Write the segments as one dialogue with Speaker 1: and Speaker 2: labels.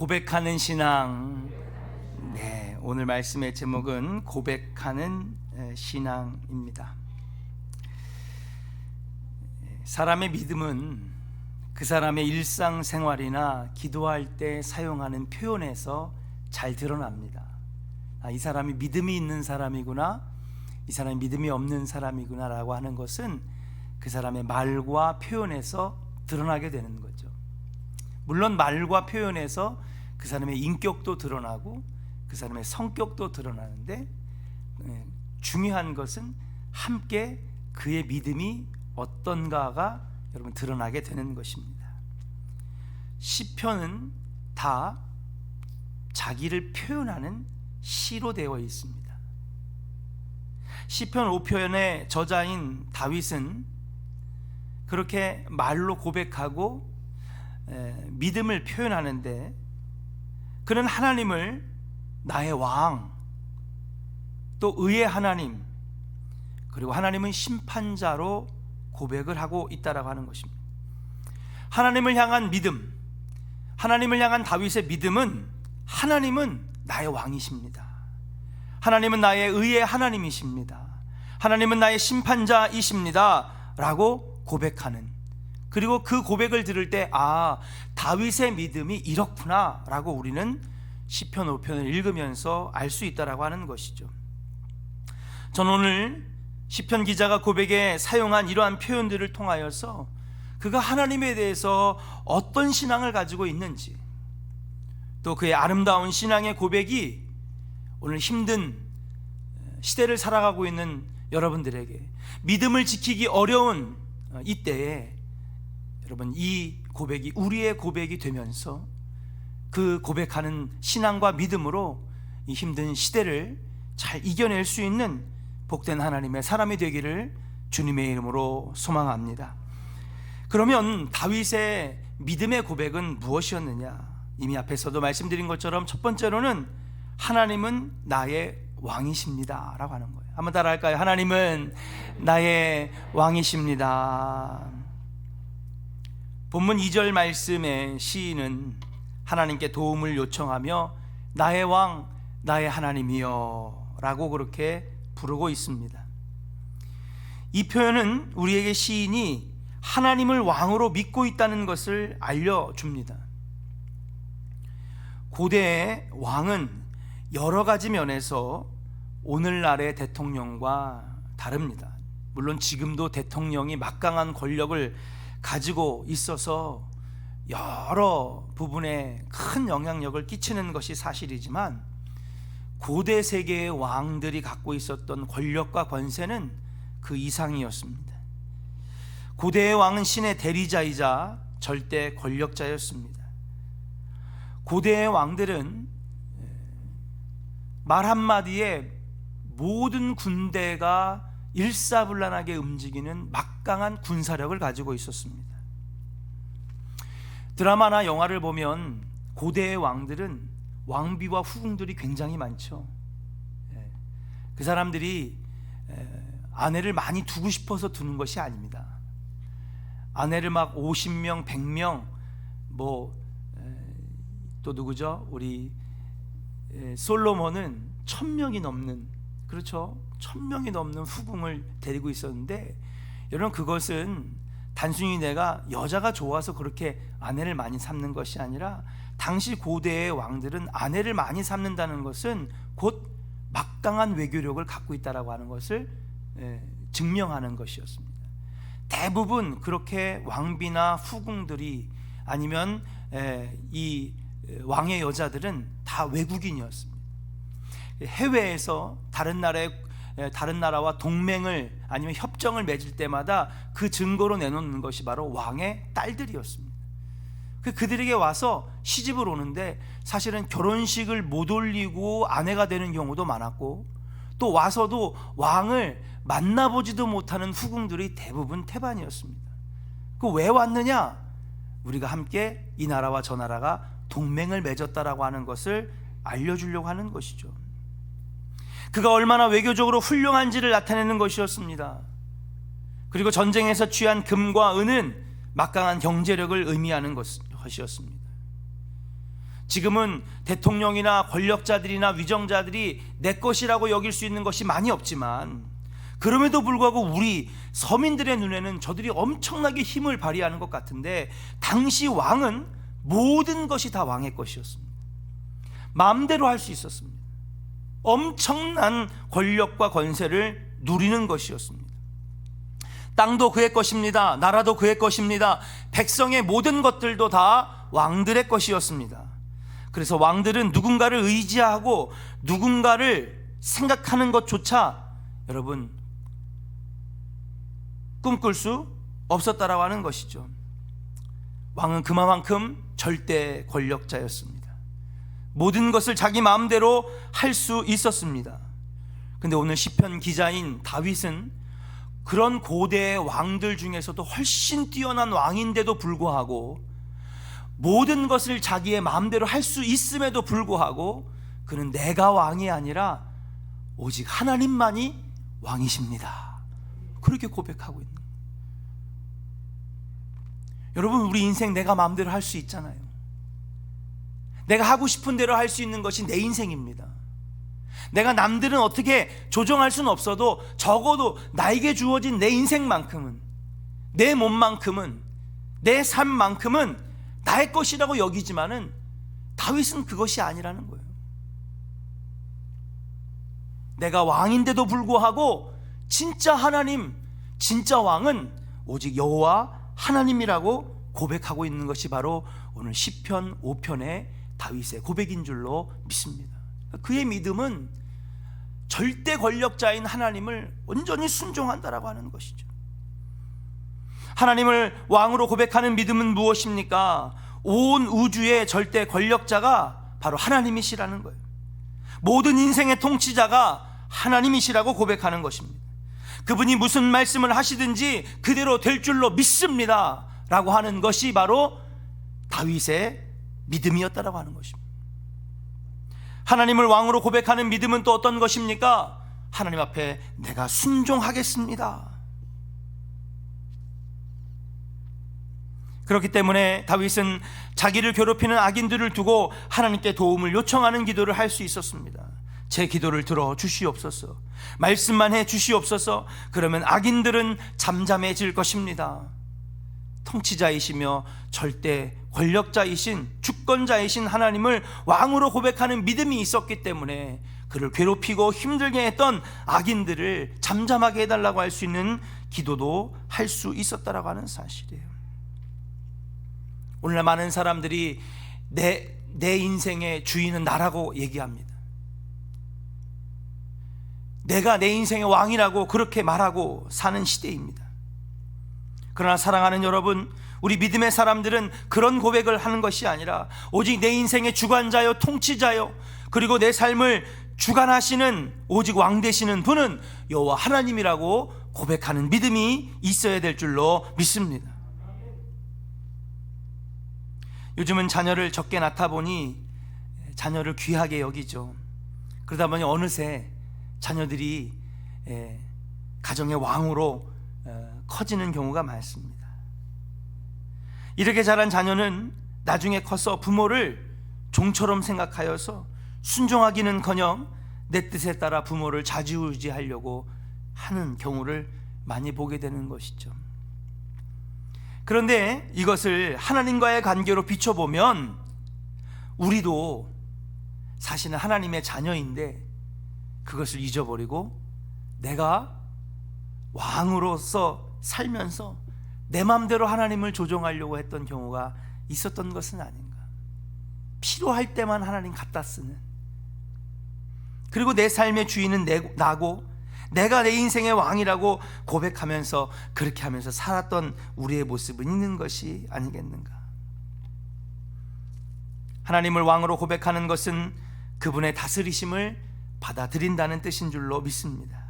Speaker 1: 고백하는 신앙. 네, 오늘 말씀의 제목은 고백하는 신앙입니다. 사람의 믿음은 그 사람의 일상생활이나 기도할 때 사용하는 표현에서 잘 드러납니다. 이 사람이 믿음이 있는 사람이구나, 이 사람이 믿음이 없는 사람이구나 라고 하는 것은 그 사람의 말과 표현에서 드러나게 되는 거죠. 물론 말과 표현에서 그 사람의 인격도 드러나고 그 사람의 성격도 드러나는데, 중요한 것은 함께 그의 믿음이 어떤가가 여러분 드러나게 되는 것입니다. 시편은 다 자기를 표현하는 시로 되어 있습니다. 시편 5편의 저자인 다윗은 그렇게 말로 고백하고 믿음을 표현하는데, 그는 하나님을 나의 왕, 또 의의 하나님, 그리고 하나님은 심판자로 고백을 하고 있다라고 하는 것입니다. 하나님을 향한 믿음, 하나님을 향한 다윗의 믿음은 하나님은 나의 왕이십니다. 하나님은 나의 의의 하나님이십니다. 하나님은 나의 심판자이십니다 라고 고백하는, 그리고 그 고백을 들을 때 다윗의 믿음이 이렇구나 라고 우리는 시편 5편을 읽으면서 알 수 있다라고 하는 것이죠. 저는 오늘 시편 기자가 고백에 사용한 이러한 표현들을 통하여서 그가 하나님에 대해서 어떤 신앙을 가지고 있는지, 또 그의 아름다운 신앙의 고백이 오늘 힘든 시대를 살아가고 있는 여러분들에게, 믿음을 지키기 어려운 이때에 여러분, 이 고백이 우리의 고백이 되면서 그 고백하는 신앙과 믿음으로 이 힘든 시대를 잘 이겨낼 수 있는 복된 하나님의 사람이 되기를 주님의 이름으로 소망합니다. 그러면 다윗의 믿음의 고백은 무엇이었느냐? 이미 앞에서도 말씀드린 것처럼 첫 번째로는 하나님은 나의 왕이십니다 라고 하는 거예요. 한번 따라 할까요? 하나님은 나의 왕이십니다. 본문 2절 말씀의 시인은 하나님께 도움을 요청하며 나의 왕, 나의 하나님이여 라고 그렇게 부르고 있습니다. 이 표현은 우리에게 시인이 하나님을 왕으로 믿고 있다는 것을 알려줍니다. 고대의 왕은 여러 가지 면에서 오늘날의 대통령과 다릅니다. 물론 지금도 대통령이 막강한 권력을 가지고 있어서 여러 부분에 큰 영향력을 끼치는 것이 사실이지만, 고대 세계의 왕들이 갖고 있었던 권력과 권세는 그 이상이었습니다. 고대의 왕은 신의 대리자이자 절대 권력자였습니다. 고대의 왕들은 말 한마디에 모든 군대가 일사불란하게 움직이는 막강한 군사력을 가지고 있었습니다. 드라마나 영화를 보면 고대의 왕들은 왕비와 후궁들이 굉장히 많죠. 그 사람들이 아내를 많이 두고 싶어서 두는 것이 아닙니다. 아내를 막 50명, 100명, 또 누구죠? 우리 솔로몬은 1000명이 넘는, 그렇죠? 1000명이 넘는 후궁을 데리고 있었는데, 여러분, 그것은 단순히 내가 여자가 좋아서 그렇게 아내를 많이 삼는 것이 아니라, 당시 고대의 왕들은 아내를 많이 삼는다는 것은 곧 막강한 외교력을 갖고 있다라고 하는 것을 증명하는 것이었습니다. 대부분 그렇게 왕비나 후궁들이, 아니면 이 왕의 여자들은 다 외국인이었습니다. 해외에서 다른 나라와 동맹을 아니면 협정을 맺을 때마다 그 증거로 내놓는 것이 바로 왕의 딸들이었습니다. 그들에게 와서 시집을 오는데 사실은 결혼식을 못 올리고 아내가 되는 경우도 많았고, 또 와서도 왕을 만나보지도 못하는 후궁들이 대부분 태반이었습니다. 왜 왔느냐? 우리가 함께 이 나라와 저 나라가 동맹을 맺었다라고 하는 것을 알려주려고 하는 것이죠. 그가 얼마나 외교적으로 훌륭한지를 나타내는 것이었습니다. 그리고 전쟁에서 취한 금과 은은 막강한 경제력을 의미하는 것이었습니다. 지금은 대통령이나 권력자들이나 위정자들이 내 것이라고 여길 수 있는 것이 많이 없지만, 그럼에도 불구하고 우리 서민들의 눈에는 저들이 엄청나게 힘을 발휘하는 것 같은데, 당시 왕은 모든 것이 다 왕의 것이었습니다. 마음대로 할 수 있었습니다. 엄청난 권력과 권세를 누리는 것이었습니다. 땅도 그의 것입니다. 나라도 그의 것입니다. 백성의 모든 것들도 다 왕들의 것이었습니다. 그래서 왕들은 누군가를 의지하고 누군가를 생각하는 것조차 여러분 꿈꿀 수 없었다라고 하는 것이죠. 왕은 그만큼 절대 권력자였습니다. 모든 것을 자기 마음대로 할 수 있었습니다. 근데 오늘 시편 기자인 다윗은 그런 고대의 왕들 중에서도 훨씬 뛰어난 왕인데도 불구하고, 모든 것을 자기의 마음대로 할 수 있음에도 불구하고, 그는 내가 왕이 아니라 오직 하나님만이 왕이십니다, 그렇게 고백하고 있는 거예요. 여러분, 우리 인생 내가 마음대로 할 수 있잖아요. 내가 하고 싶은 대로 할 수 있는 것이 내 인생입니다. 내가 남들은 어떻게 조정할 수는 없어도 적어도 나에게 주어진 내 인생만큼은, 내 몸만큼은, 내 삶만큼은 나의 것이라고 여기지만은 다윗은 그것이 아니라는 거예요. 내가 왕인데도 불구하고 진짜 하나님, 진짜 왕은 오직 여호와 하나님이라고 고백하고 있는 것이 바로 오늘 시편 5편의 다윗의 고백인 줄로 믿습니다. 그의 믿음은 절대 권력자인 하나님을 온전히 순종한다라고 하는 것이죠. 하나님을 왕으로 고백하는 믿음은 무엇입니까? 온 우주의 절대 권력자가 바로 하나님이시라는 거예요. 모든 인생의 통치자가 하나님이시라고 고백하는 것입니다. 그분이 무슨 말씀을 하시든지 그대로 될 줄로 믿습니다 라고 하는 것이 바로 다윗의 믿음이었다라고 하는 것입니다. 하나님을 왕으로 고백하는 믿음은 또 어떤 것입니까? 하나님 앞에 내가 순종하겠습니다. 그렇기 때문에 다윗은 자기를 괴롭히는 악인들을 두고 하나님께 도움을 요청하는 기도를 할 수 있었습니다. 제 기도를 들어 주시옵소서, 말씀만 해 주시옵소서. 그러면 악인들은 잠잠해질 것입니다. 통치자이시며 절대 권력자이신 주권자이신 하나님을 왕으로 고백하는 믿음이 있었기 때문에 그를 괴롭히고 힘들게 했던 악인들을 잠잠하게 해달라고 할 수 있는 기도도 할 수 있었다라고 하는 사실이에요. 오늘날 많은 사람들이 내 인생의 주인은 나라고 얘기합니다. 내가 내 인생의 왕이라고 그렇게 말하고 사는 시대입니다. 그러나 사랑하는 여러분, 우리 믿음의 사람들은 그런 고백을 하는 것이 아니라 오직 내 인생의 주관자요, 통치자요, 그리고 내 삶을 주관하시는 오직 왕 되시는 분은 여호와 하나님이라고 고백하는 믿음이 있어야 될 줄로 믿습니다. 요즘은 자녀를 적게 낳다 보니 자녀를 귀하게 여기죠. 그러다 보니 어느새 자녀들이 가정의 왕으로 커지는 경우가 많습니다. 이렇게 자란 자녀는 나중에 커서 부모를 종처럼 생각하여서 순종하기는커녕 내 뜻에 따라 부모를 좌지우지하려고 하는 경우를 많이 보게 되는 것이죠. 그런데 이것을 하나님과의 관계로 비춰보면 우리도 사실은 하나님의 자녀인데 그것을 잊어버리고 내가 왕으로서 살면서 내 마음대로 하나님을 조종하려고 했던 경우가 있었던 것은 아닌가. 필요할 때만 하나님 갖다 쓰는, 그리고 내 삶의 주인은 나고 내가 내 인생의 왕이라고 고백하면서 그렇게 하면서 살았던 우리의 모습은 있는 것이 아니겠는가. 하나님을 왕으로 고백하는 것은 그분의 다스리심을 받아들인다는 뜻인 줄로 믿습니다.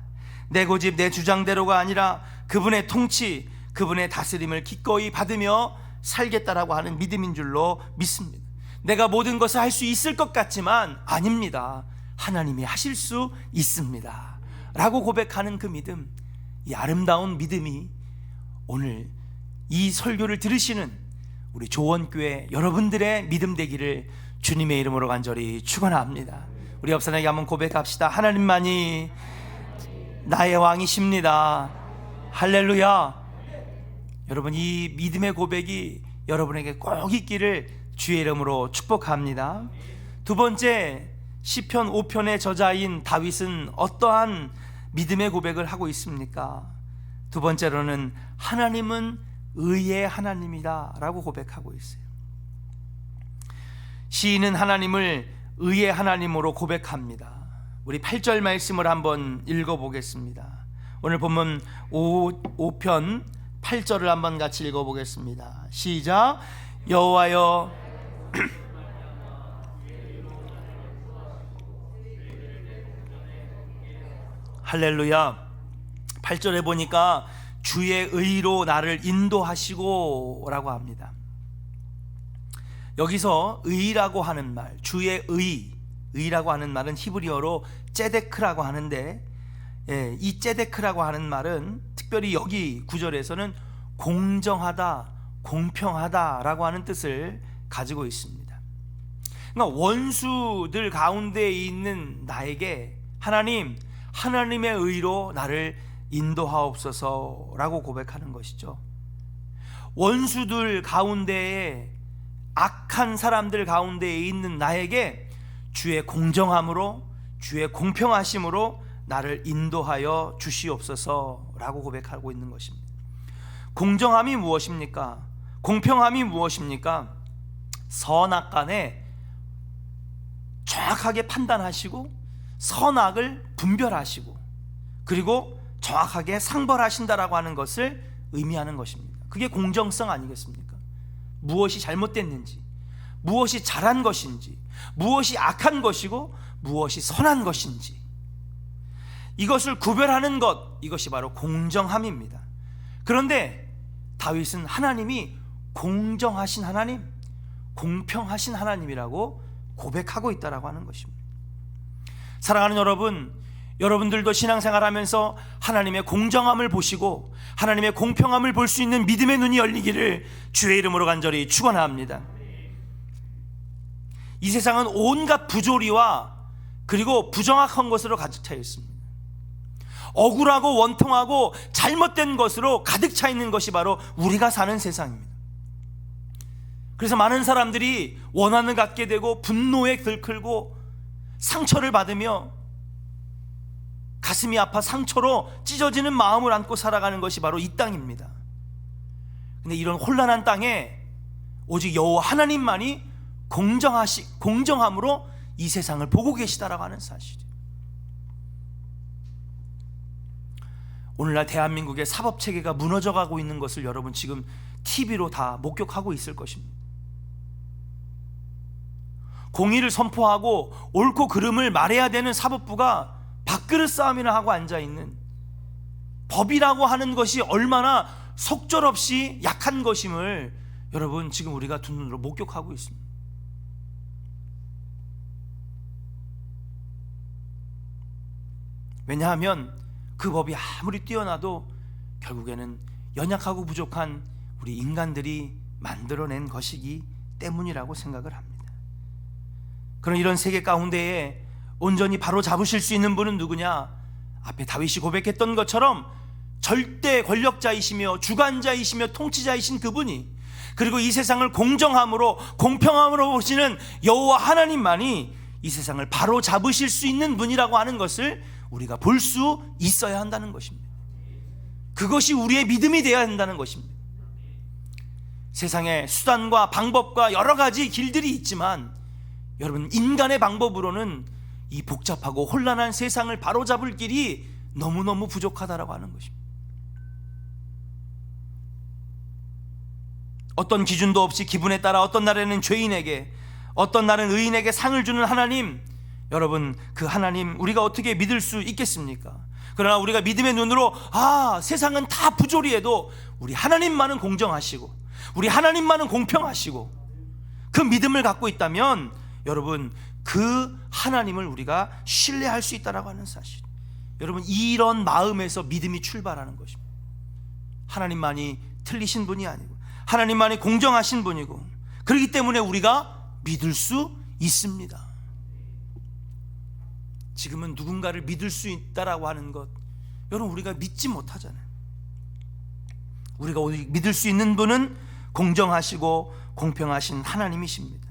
Speaker 1: 내 고집, 내 주장대로가 아니라 그분의 통치, 그분의 다스림을 기꺼이 받으며 살겠다라고 하는 믿음인 줄로 믿습니다. 내가 모든 것을 할 수 있을 것 같지만 아닙니다. 하나님이 하실 수 있습니다 라고 고백하는 그 믿음, 이 아름다운 믿음이 오늘 이 설교를 들으시는 우리 조원교회 여러분들의 믿음 되기를 주님의 이름으로 간절히 축원합니다. 우리 옆 사람에게 한번 고백합시다. 하나님만이 나의 왕이십니다. 할렐루야. 여러분, 이 믿음의 고백이 여러분에게 꼭 있기를 주의 이름으로 축복합니다. 두 번째, 시편 5편의 저자인 다윗은 어떠한 믿음의 고백을 하고 있습니까? 두 번째로는 하나님은 의의 하나님이다 라고 고백하고 있어요. 시인은 하나님을 의의 하나님으로 고백합니다. 우리 8절 말씀을 한번 읽어보겠습니다. 오늘 본문 5편 8절을 한번 같이 읽어보겠습니다. 시작. 여호와여 할렐루야. 8절에 보니까 주의 의로 나를 인도하시고 라고 합니다. 여기서 의라고 하는 말, 주의 의라고 하는 말은 히브리어로 ጼ데크라고 하는데, 이 ጼ데크라고 하는 말은 특별히 여기 구절에서는 공정하다, 공평하다라고 하는 뜻을 가지고 있습니다. 그러니까 원수들 가운데 있는 나에게 하나님의 의로 나를 인도하옵소서라고 고백하는 것이죠. 원수들 가운데에, 악한 사람들 가운데에 있는 나에게 주의 공정함으로, 주의 공평하심으로 나를 인도하여 주시옵소서라고 고백하고 있는 것입니다. 공정함이 무엇입니까? 공평함이 무엇입니까? 선악간에 정확하게 판단하시고 선악을 분별하시고 그리고 정확하게 상벌하신다라고 하는 것을 의미하는 것입니다. 그게 공정성 아니겠습니까? 무엇이 잘못됐는지, 무엇이 잘한 것인지, 무엇이 악한 것이고 무엇이 선한 것인지, 이것을 구별하는 것, 이것이 바로 공정함입니다. 그런데 다윗은 하나님이 공정하신 하나님, 공평하신 하나님이라고 고백하고 있다라고 하는 것입니다. 사랑하는 여러분, 여러분들도 신앙생활하면서 하나님의 공정함을 보시고 하나님의 공평함을 볼 수 있는 믿음의 눈이 열리기를 주의 이름으로 간절히 축원합니다. 이 세상은 온갖 부조리와 그리고 부정확한 것으로 가득 차 있습니다. 억울하고 원통하고 잘못된 것으로 가득 차 있는 것이 바로 우리가 사는 세상입니다. 그래서 많은 사람들이 원한을 갖게 되고 분노에 들끓고 상처를 받으며 가슴이 아파 상처로 찢어지는 마음을 안고 살아가는 것이 바로 이 땅입니다. 근데 이런 혼란한 땅에 오직 여호와 하나님만이 공정함으로 이 세상을 보고 계시다라고 하는 사실이죠. 오늘날 대한민국의 사법체계가 무너져가고 있는 것을 여러분 지금 TV로 다 목격하고 있을 것입니다. 공의를 선포하고 옳고 그름을 말해야 되는 사법부가 밥그릇 싸움이나 하고 앉아있는, 법이라고 하는 것이 얼마나 속절없이 약한 것임을 여러분 지금 우리가 두 눈으로 목격하고 있습니다. 왜냐하면 그 법이 아무리 뛰어나도 결국에는 연약하고 부족한 우리 인간들이 만들어낸 것이기 때문이라고 생각을 합니다. 그런 이런 세계 가운데에 온전히 바로 잡으실 수 있는 분은 누구냐? 앞에 다윗이 고백했던 것처럼 절대 권력자이시며 주관자이시며 통치자이신 그분이, 그리고 이 세상을 공정함으로 공평함으로 보시는 여호와 하나님만이 이 세상을 바로 잡으실 수 있는 분이라고 하는 것을 우리가 볼 수 있어야 한다는 것입니다. 그것이 우리의 믿음이 되어야 한다는 것입니다. 세상에 수단과 방법과 여러 가지 길들이 있지만 여러분, 인간의 방법으로는 이 복잡하고 혼란한 세상을 바로잡을 길이 너무너무 부족하다라고 하는 것입니다. 어떤 기준도 없이 기분에 따라 어떤 날에는 죄인에게, 어떤 날은 의인에게 상을 주는 하나님, 여러분, 그 하나님 우리가 어떻게 믿을 수 있겠습니까? 그러나 우리가 믿음의 눈으로 세상은 다 부조리해도 우리 하나님만은 공정하시고 우리 하나님만은 공평하시고 그 믿음을 갖고 있다면 여러분, 그 하나님을 우리가 신뢰할 수 있다라고 하는 사실, 여러분, 이런 마음에서 믿음이 출발하는 것입니다. 하나님만이 틀리신 분이 아니고 하나님만이 공정하신 분이고, 그렇기 때문에 우리가 믿을 수 있습니다. 지금은 누군가를 믿을 수 있다라고 하는 것, 여러분 우리가 믿지 못하잖아요. 우리가 오직 믿을 수 있는 분은 공정하시고 공평하신 하나님이십니다.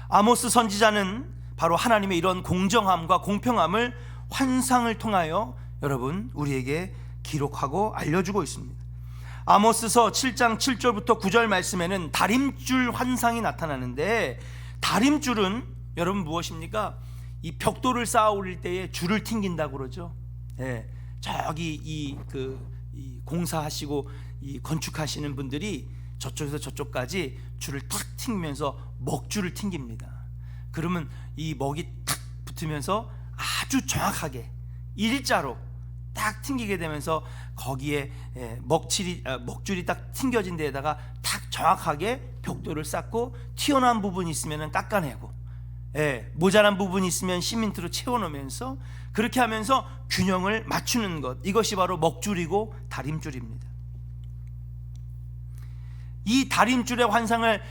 Speaker 1: 아모스 선지자는 바로 하나님의 이런 공정함과 공평함을 환상을 통하여 여러분 우리에게 기록하고 알려주고 있습니다. 아모스서 7장 7절부터 9절 말씀에는 다림줄 환상이 나타나는데, 다림줄은 여러분 무엇입니까? 이 벽돌을 쌓아 올릴 때에 줄을 튕긴다고 그러죠. 저기 이 공사하시고 이 건축하시는 분들이 저쪽에서 저쪽까지 줄을 탁 튕기면서 먹줄을 튕깁니다. 그러면 이 먹이 탁 붙으면서 아주 정확하게 일자로 딱 튕기게 되면서 거기에 먹줄이 딱 튕겨진 데에다가 딱 정확하게 벽돌을 쌓고 튀어나온 부분이 있으면 깎아내고, 모자란 부분이 있으면 시멘트로 채워놓으면서 그렇게 하면서 균형을 맞추는 것, 이것이 바로 먹줄이고 다림줄입니다. 이 다림줄의 환상을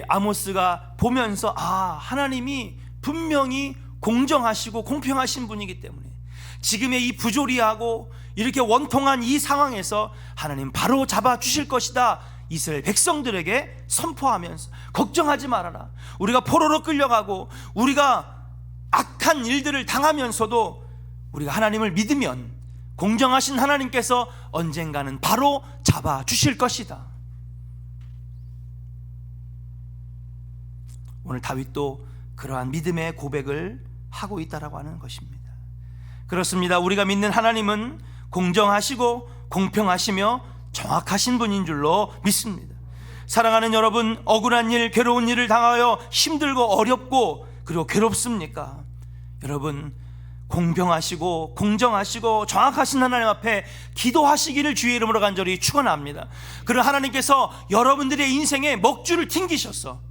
Speaker 1: 아모스가 보면서 하나님이 분명히 공정하시고 공평하신 분이기 때문에 지금의 이 부조리하고 이렇게 원통한 이 상황에서 하나님 바로 잡아주실 것이다, 이스라엘 백성들에게 선포하면서 걱정하지 말아라. 우리가 포로로 끌려가고 우리가 악한 일들을 당하면서도 우리가 하나님을 믿으면 공정하신 하나님께서 언젠가는 바로 잡아주실 것이다. 오늘 다윗도 그러한 믿음의 고백을 하고 있다라고 하는 것입니다. 그렇습니다. 우리가 믿는 하나님은 공정하시고 공평하시며 정확하신 분인 줄로 믿습니다. 사랑하는 여러분, 억울한 일, 괴로운 일을 당하여 힘들고 어렵고 그리고 괴롭습니까? 여러분, 공평하시고 공정하시고 정확하신 하나님 앞에 기도하시기를 주의 이름으로 간절히 축원합니다. 그런 하나님께서 여러분들의 인생에 먹줄을 튕기셔서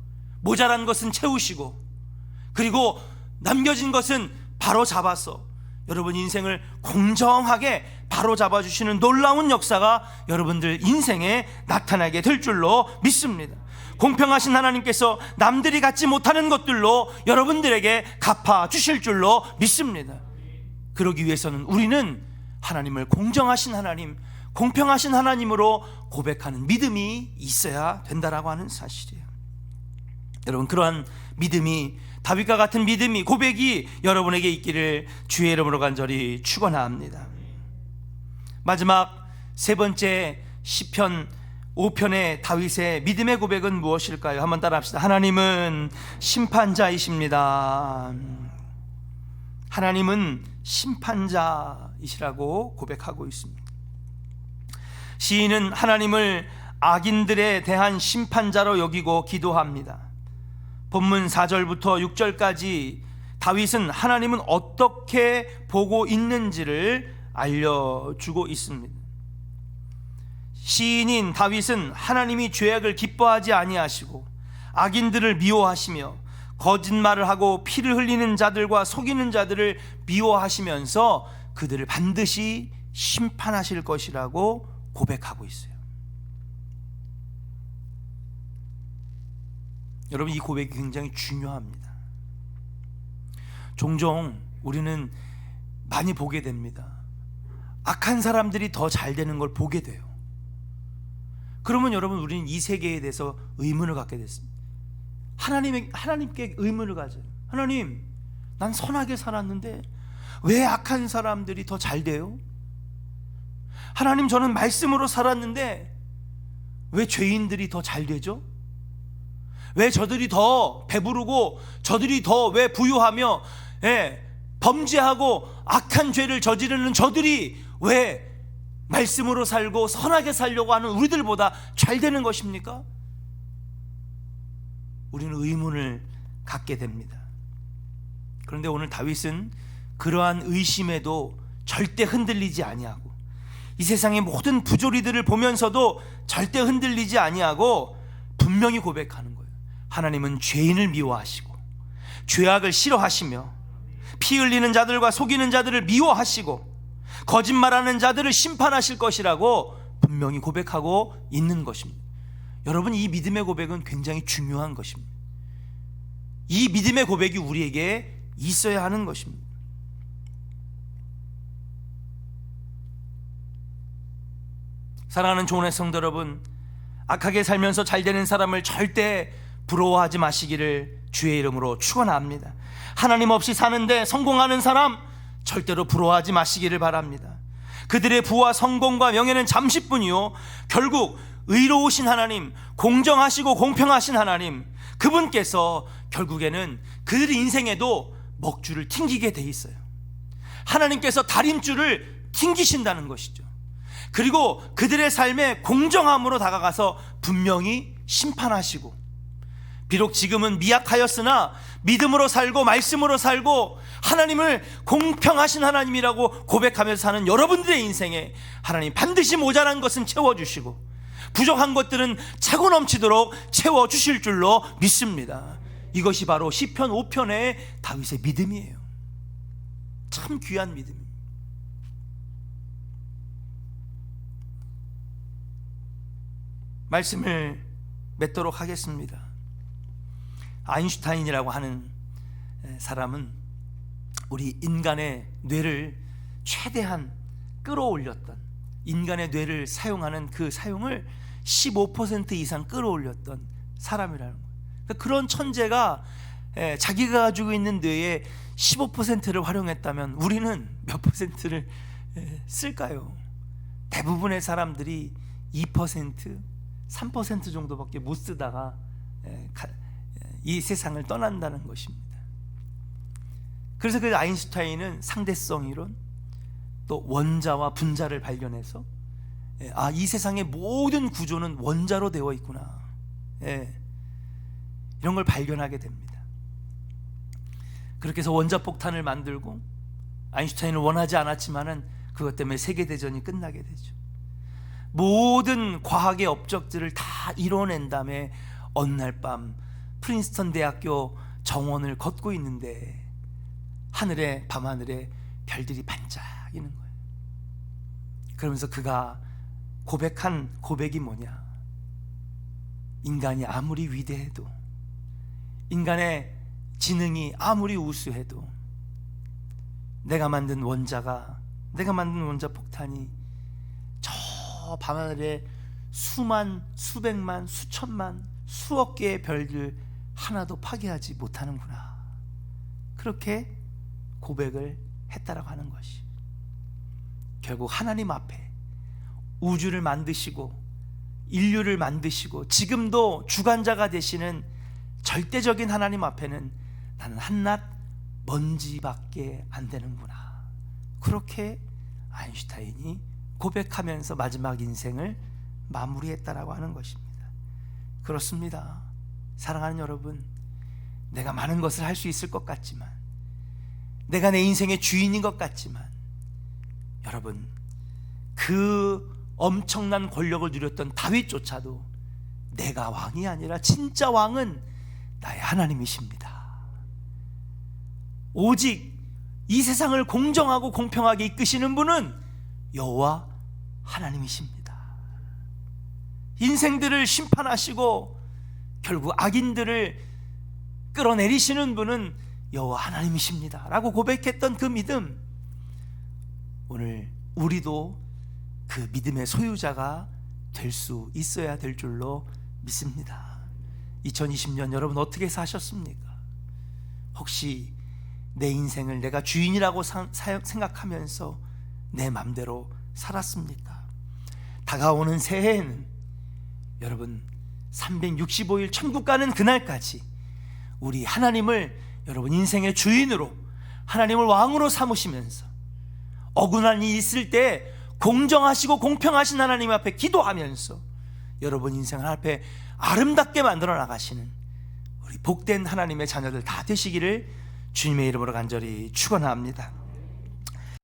Speaker 1: 모자란 것은 채우시고 그리고 남겨진 것은 바로 잡아서 여러분 인생을 공정하게 바로 잡아주시는 놀라운 역사가 여러분들 인생에 나타나게 될 줄로 믿습니다. 공평하신 하나님께서 남들이 갖지 못하는 것들로 여러분들에게 갚아주실 줄로 믿습니다. 그러기 위해서는 우리는 하나님을 공정하신 하나님, 공평하신 하나님으로 고백하는 믿음이 있어야 된다라고 하는 사실이에요. 여러분, 그러한 믿음이, 다윗과 같은 믿음이, 고백이 여러분에게 있기를 주의 이름으로 간절히 축원합니다. 마지막 세 번째 시편 5편의 다윗의 믿음의 고백은 무엇일까요? 한번 따라합시다. 하나님은 심판자이십니다. 하나님은 심판자이시라고 고백하고 있습니다. 시인은 하나님을 악인들에 대한 심판자로 여기고 기도합니다. 본문 4절부터 6절까지 다윗은 하나님은 어떻게 보고 있는지를 알려주고 있습니다. 시인인 다윗은 하나님이 죄악을 기뻐하지 아니하시고 악인들을 미워하시며 거짓말을 하고 피를 흘리는 자들과 속이는 자들을 미워하시면서 그들을 반드시 심판하실 것이라고 고백하고 있어요. 여러분, 이 고백이 굉장히 중요합니다. 종종 우리는 많이 보게 됩니다. 악한 사람들이 더 잘 되는 걸 보게 돼요. 그러면 여러분, 우리는 이 세계에 대해서 의문을 갖게 됐습니다. 하나님께 의문을 가져요. 하나님, 난 선하게 살았는데 왜 악한 사람들이 더 잘 돼요? 하나님, 저는 말씀으로 살았는데 왜 죄인들이 더 잘 되죠? 왜 저들이 더 배부르고 저들이 더 왜 부유하며 범죄하고 악한 죄를 저지르는 저들이 왜 말씀으로 살고 선하게 살려고 하는 우리들보다 잘 되는 것입니까? 우리는 의문을 갖게 됩니다. 그런데 오늘 다윗은 그러한 의심에도 절대 흔들리지 아니하고 이 세상의 모든 부조리들을 보면서도 절대 흔들리지 아니하고 분명히 고백하는 거예요. 하나님은 죄인을 미워하시고 죄악을 싫어하시며 피 흘리는 자들과 속이는 자들을 미워하시고 거짓말하는 자들을 심판하실 것이라고 분명히 고백하고 있는 것입니다. 여러분, 이 믿음의 고백은 굉장히 중요한 것입니다. 이 믿음의 고백이 우리에게 있어야 하는 것입니다. 사랑하는 조은의 성도 여러분, 악하게 살면서 잘 되는 사람을 절대 부러워하지 마시기를 주의 이름으로 축원합니다. 하나님 없이 사는데 성공하는 사람 절대로 부러워하지 마시기를 바랍니다. 그들의 부와 성공과 명예는 잠시뿐이요, 결국 의로우신 하나님, 공정하시고 공평하신 하나님, 그분께서 결국에는 그들의 인생에도 먹줄을 튕기게 돼 있어요. 하나님께서 다림줄을 튕기신다는 것이죠. 그리고 그들의 삶에 공정함으로 다가가서 분명히 심판하시고, 비록 지금은 미약하였으나 믿음으로 살고 말씀으로 살고 하나님을 공평하신 하나님이라고 고백하면서 사는 여러분들의 인생에 하나님 반드시 모자란 것은 채워주시고 부족한 것들은 차고 넘치도록 채워주실 줄로 믿습니다. 이것이 바로 시편 5편의 다윗의 믿음이에요. 참 귀한 믿음입니다. 말씀을 맺도록 하겠습니다. 아인슈타인이라고 하는 사람은 우리 인간의 뇌를 최대한 끌어올렸던, 인간의 뇌를 사용하는 그 사용을 15% 이상 끌어올렸던 사람이라는 거예요. 그러니까 그런 천재가 자기가 가지고 있는 뇌의 15%를 활용했다면 우리는 몇 %를 쓸까요? 대부분의 사람들이 2%, 3% 정도밖에 못 쓰다가 이 세상을 떠난다는 것입니다. 그래서 그 아인슈타인은 상대성 이론, 또 원자와 분자를 발견해서 이 세상의 모든 구조는 원자로 되어 있구나, 이런 걸 발견하게 됩니다. 그렇게 해서 원자폭탄을 만들고, 아인슈타인은 원하지 않았지만은 그것 때문에 세계대전이 끝나게 되죠. 모든 과학의 업적들을 다 이뤄낸 다음에 어느 날 밤 프린스턴 대학교 정원을 걷고 있는데 밤하늘에 별들이 반짝이는 거예요. 그러면서 그가 고백한 고백이 뭐냐? 인간이 아무리 위대해도, 인간의 지능이 아무리 우수해도 내가 만든 원자 폭탄이 저 밤하늘에 수만, 수백만, 수천만, 수억 개의 별들 하나도 파괴하지 못하는구나, 그렇게 고백을 했다라고 하는 것이, 결국 하나님 앞에 우주를 만드시고 인류를 만드시고 지금도 주관자가 되시는 절대적인 하나님 앞에는 나는 한낱 먼지밖에 안 되는구나, 그렇게 아인슈타인이 고백하면서 마지막 인생을 마무리했다라고 하는 것입니다. 그렇습니다. 사랑하는 여러분, 내가 많은 것을 할 수 있을 것 같지만, 내가 내 인생의 주인인 것 같지만, 여러분, 그 엄청난 권력을 누렸던 다윗조차도 내가 왕이 아니라 진짜 왕은 나의 하나님이십니다. 오직 이 세상을 공정하고 공평하게 이끄시는 분은 여호와 하나님이십니다. 인생들을 심판하시고 결국 악인들을 끌어내리시는 분은 여호와 하나님이십니다 라고 고백했던 그 믿음, 오늘 우리도 그 믿음의 소유자가 될 수 있어야 될 줄로 믿습니다. 2020년 여러분 어떻게 사셨습니까? 혹시 내 인생을 내가 주인이라고 생각하면서 내 맘대로 살았습니까? 다가오는 새해에는 여러분 365일 천국 가는 그날까지 우리 하나님을 여러분 인생의 주인으로, 하나님을 왕으로 삼으시면서 억울한 일이 있을 때 공정하시고 공평하신 하나님 앞에 기도하면서 여러분 인생을 앞에 아름답게 만들어 나가시는 우리 복된 하나님의 자녀들 다 되시기를 주님의 이름으로 간절히 축원합니다.